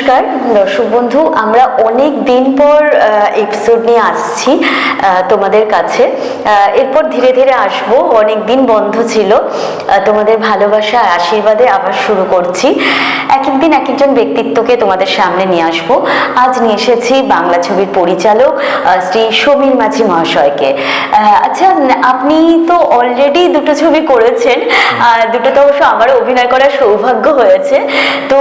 নমস্কার দর্শক বন্ধু, আমরা অনেক দিন পর এপিসোড নিয়ে আসছি তোমাদের কাছে। এরপর ধীরে ধীরে আসবো, অনেক দিন বন্ধ ছিল। তোমাদের ভালোবাসা আর আশীর্বাদে আবার শুরু করছি। এক একদিন এক একজন ব্যক্তিত্বকে তোমাদের সামনে নিয়ে আসবো। আজ নিয়ে এসেছি বাংলা ছবির পরিচালক শ্রী সমীর মাঝি মহাশয়কে। আচ্ছা, আপনি তো অলরেডি দুটো ছবি করেছেন, দুটোতে অবশ্য আমারও অভিনয় করার সৌভাগ্য হয়েছে। তো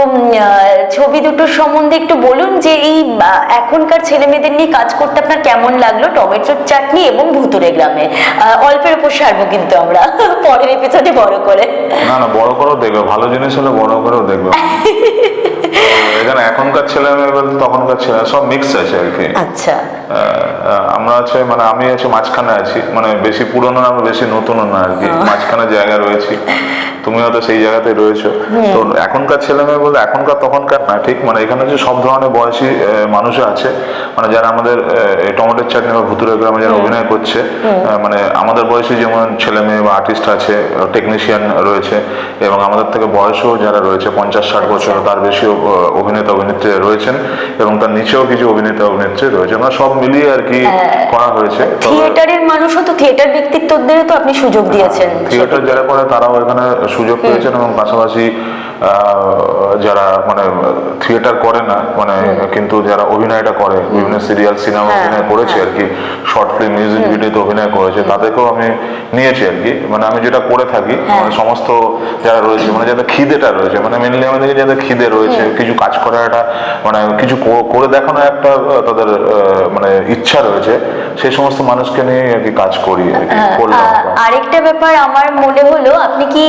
ছবি দুটোর সম্বন্ধে একটু বলুন যে এই এখনকার ছেলে মেয়েদের নিয়ে কাজ করতে আপনার কেমন লাগলো, টমেটোর চাটনি এবং ভুতুরে গ্রামে। অল্পের উপর সারবো কিন্তু আমরা পরের এপিসোডে বড় করে। না না, বড় করেও দেখবে, ভালো জিনিস হলে বড় করেও দেখবে। এখানে এখনকার ছেলে মেয়ে বলতে তখনকার ছেলে সব মিক্স আছে আর কি। আচ্ছা, আমরা আছে মানে আমি আছে মাঝখানে আছি, মানে বেশি পুরনো না বেশি নতুনও না আর কি, মাঝখানে জায়গা রয়েছি। তুমি হয়তো সেই জায়গাতে রয়েছো। তো এখনকার ছেলে মেয়ে বলতে এখনকার তখনকার না, ঠিক মানে এখানে যে সব ধরনের বয়সী মানুষ আছে, মানে যারা আমাদের টমেটোর চাটনি বা ভুতুরে গ্রামে যারা অভিনয় করছে, মানে আমাদের বয়সী যেমন ছেলে মেয়ে বা আর্টিস্ট আছে, টেকনিশিয়ান রয়েছে, এবং আমাদের থেকে বয়সও যারা রয়েছে 50-60 বছর তার বেশিও অভিনেতা অভিনেত্রী রয়েছেন, এবং তার নিচেও কিছু অভিনেতা অভিনেত্রী রয়েছে। মানে সব মিলিয়ে আর কি করা হয়েছে। থিয়েটারের মানুষও তো, থিয়েটার ব্যক্তিত্বদেরও তো আপনি সুযোগ দিয়েছেন। থিয়েটার যারা করে তারাও এখানে সুযোগ পেয়েছেন, এবং পাশাপাশি যারা মানে থিয়েটার করে না মানে কিন্তু যারা অভিনয়টা করে, বিভিন্ন সিরিয়াল সিনেমা অভিনয় করেছে আর কি, শর্ট ফিল্ম মিউজিক ভিডিওতে অভিনয় করেছে, তাদেরকেও আমি নিয়েছি আর কি। মানে আমি যেটা করে থাকি মানে সমস্ত যারা রয়েছে, মানে যাদের খিদেটা রয়েছে, মানে মেনলি আমাদের যাদের খিদে রয়েছে, কিছু কাজ করার একটা মানে কিছু করে দেখানো একটা তাদের মানে ইচ্ছা রয়েছে, সেই সমস্ত মানুষকে নিয়ে আর কি কাজ করি আর কি। আরেকটা ব্যাপার আমার মনে হলো, আপনি কি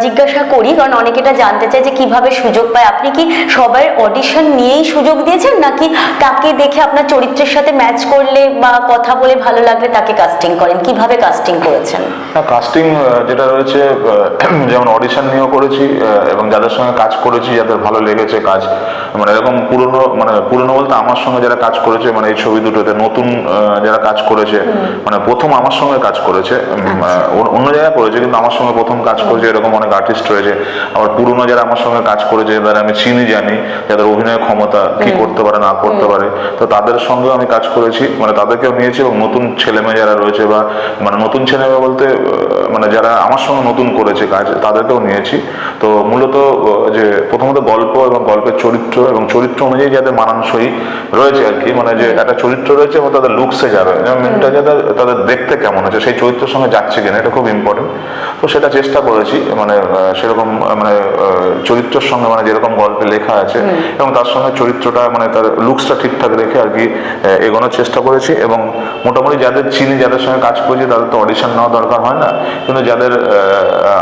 জিজ্ঞাসা করি, কারণ অনেকে এটা জানতে চায় যে কিভাবে সুযোগ পায়। আপনি কি সবার অডিশন নিয়েই সুযোগ দিয়েছেন, নাকি তাকে দেখে আপনার চরিত্রের সাথে ম্যাচ করলে বা কথা বলে ভালো লাগলে তাকে কাস্টিং করেন? কিভাবে কাস্টিং করেছেন? কাস্টিং যেটা রয়েছে, যেমন অডিশন নিয়েও করেছি, এবং যাদের সঙ্গে কাজ করেছি যাদের ভালো লেগেছে কাজ, মানে এরকম পুরনো বলতে আমার সঙ্গে যারা কাজ করেছে, মানে এই ছবি দুটোতে নতুন যারা কাজ করেছে, মানে প্রথম আমার সঙ্গে কাজ করেছে, অন্য জায়গায় করেছে কিন্তু আমার সঙ্গে প্রথম কাজ করেছে, এরকম অনেক আর্টিস্ট রয়েছে। আবার পুরনো যারা আমার সঙ্গে কাজ করেছে, যারা আমি চিনি জানি, যাদের অভিনয় ক্ষমতা কি করতে পারে না করতে পারে, তো তাদের সঙ্গেও আমি কাজ করেছি, মানে তাদেরকেও নিয়েছি। এবং নতুন ছেলেমেয়ে যারা রয়েছে, বা মানে নতুন ছেলেমেয়ে বলতে মানে যারা আমার সঙ্গে নতুন করেছে কাজ, তাদেরকেও নিয়েছি। তো মূলত যে প্রথমত গল্প এবং গল্পের চরিত্র এবং চরিত্র অনুযায়ী যাদের মানানসই রয়েছে আর কি, মানে যে একটা চরিত্র রয়েছে এবং তাদের লুকসে যাবে, যেমন মেনটা তাদের দেখতে কেমন হচ্ছে, সেই চরিত্রের সঙ্গে যাচ্ছে কিনা, এটা খুব ইম্পর্টেন্ট। তো সেটা চেষ্টা করেছি, মানে সেরকম মানে চরিত্রের সঙ্গে মানে যেরকম গল্পে লেখা আছে এবং তার সঙ্গে চরিত্রটা মানে তার লুকসটা ঠিকঠাক রেখে আর কি এগোনোর চেষ্টা করেছি। এবং মোটামুটি যাদের চিনি, যাদের সঙ্গে কাজ করেছি, তাদের তো অডিশন নেওয়া দরকার হয় না, কিন্তু যাদের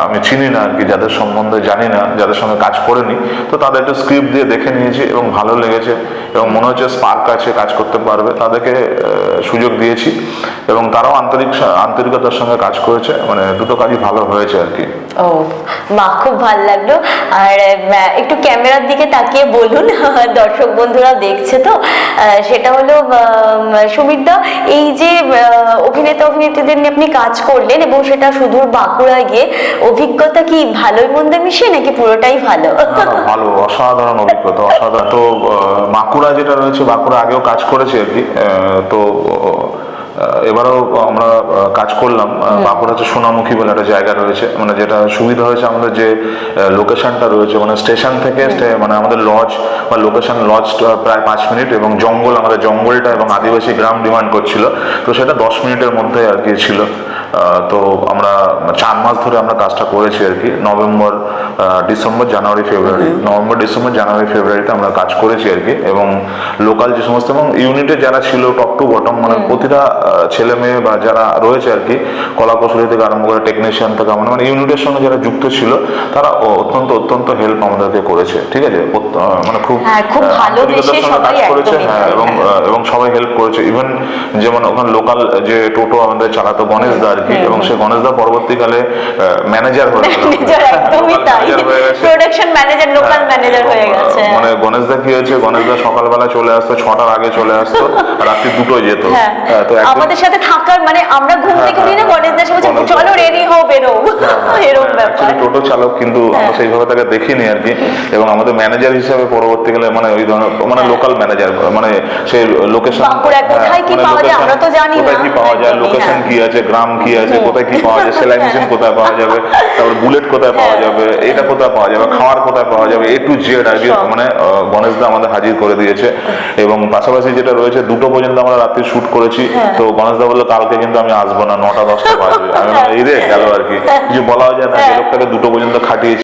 আমি চিনি না আর কি, যাদের সম্বন্ধে জানি না, যাদের সঙ্গে কাজ করিনি, তো তাদের একটু স্ক্রিপ্ট দিয়ে দেখে নিয়েছি এবং ভালো লেগেছে এবং মনে হচ্ছে স্পার্ক আছে, কাজ করতে পারবে, তাদেরকে সুযোগ দিয়েছি এবং তারাও আন্তরিকতার সঙ্গে কাজ করেছে, মানে দুটো কাজই ভালো হয়েছে আর কি। ও মা, খুব ভালো লাগলো। আর একটু ক্যামেরার দিকে তাকিয়ে বলুন, দর্শক বন্ধুরা দেখছে তো, সেটা হলো সমীরদা, এই যে অভিনেতা অভিনেত্রীদের নিয়ে আপনি কাজ করলেন এবং সেটা সুদূর বাঁকুড়ায় গিয়ে, অভিজ্ঞতা কি ভালোই মন্দে মিশিয়ে নাকি পুরোটাই ভালো? ভালো, অসাধারণ অভিজ্ঞতা, অসাধারণ। তো বাঁকুড়া যেটা রয়েছে, বাঁকুড়া আগেও কাজ করেছে আর কি, তো এবারেও আমরা কাজ করলাম। বাঁকুড়া হচ্ছে সোনামুখী বলে একটা জায়গা রয়েছে, মানে যেটা সুবিধা হয়েছে আমাদের যে লোকেশনটা রয়েছে, মানে স্টেশন থেকে মানে আমাদের লজ বা লোকেশন লজ প্রায় 5 মিনিট, এবং জঙ্গল, আমাদের জঙ্গলটা এবং আদিবাসী গ্রাম ডিমান্ড করছিল, তো সেটা 10 মিনিটের মধ্যে আর কি ছিল। তো আমরা 4 মাস ধরে আমরা কাজটা করেছি আর কি, নভেম্বর ডিসেম্বর জানুয়ারি ফেব্রুয়ারিতে আমরা কাজ করেছি আর কি। এবং লোকাল যে সমস্ত এবং ইউনিটে যারা ছিল টপ টু বটম, মানে প্রতিটা ছেলে মেয়ে বা যারা রয়েছে আর কি, কলাকুশলী থেকে আরম্ভ করে টেকনিশিয়ান থেকে মানে ইউনিটের সঙ্গে যারা যুক্ত ছিল, তারা অত্যন্ত হেল্প আমাদেরকে করেছে, ঠিক আছে, মানে খুব আন্তরিকতার সঙ্গে কাজ করেছে। হ্যাঁ, এবং সবাই হেল্প করেছে। ইভেন যেমন ওখানে লোকাল যে টোটো আমাদের চালাতো গণেশ দা আর কি, এবং সে গণেশ দা পরবর্তীকালে ম্যানেজার হয়ে ম্যানেজার হয়ে গেছে। প্রোডাকশন ম্যানেজার, লোকাল ম্যানেজার হয়ে গেছে। মানে গণেশদা কি হয়েছে, গণেশদা সকালবেলা চলে আসতো, 6টার আগে চলে আসতো, আর রাত্রি 2টোয় যেত। হ্যাঁ, তো একদিন- আমাদের সাথে থাকার মানে আমরা ঘুম থেকে উঠি না, গণেশদার সাথে বলছে, চলো রেডি হও বেরো, এরকম ব্যাপার। Actually টোটো চালক, কিন্তু আমরা সেইভাবে তাকে দেখিনি আর কি। এবং আমাদের ম্যানেজার হিসাবে পরবর্তীকালে মানে ওই ধরনের মানে লোকাল ম্যানেজার, মানে সেই লোকেশন, বাঁকুড়ায় কোথায় কি পাওয়া যায় আমরা তো জানি না। কোথায় কি পাওয়া যায়, একদমই, লোকেশন হ্যাঁ। কি আছে, গ্রাম কি আছে, কোথায় কি পাওয়া যায়, সেলাই মেশিন কোথায় পাওয়া যাবে, তারপর বুলেট কোথায় পাওয়া যাবে, এটা কোথায় পাওয়া যাবে, খাওয়ার কোথায় পাওয়া যাবে, A to Z আর কি। সব। মানে গণেশদা আমাদের হাজির করে দিয়েছে। এবং পাশাপাশি যেটা রয়েছে, 2টো পর্যন্ত আমরা রাত্রি শুট করেছি। তো গণেশদা বললো কালকে কিন্তু আমি আসবো না, 9টা 10টা বাজবে। আমি বললাম, এই রে গেল আর কি, কিছু বলাও যায় না, যে লোকটাকে 2টো পর্যন্ত খাটিয়েছি।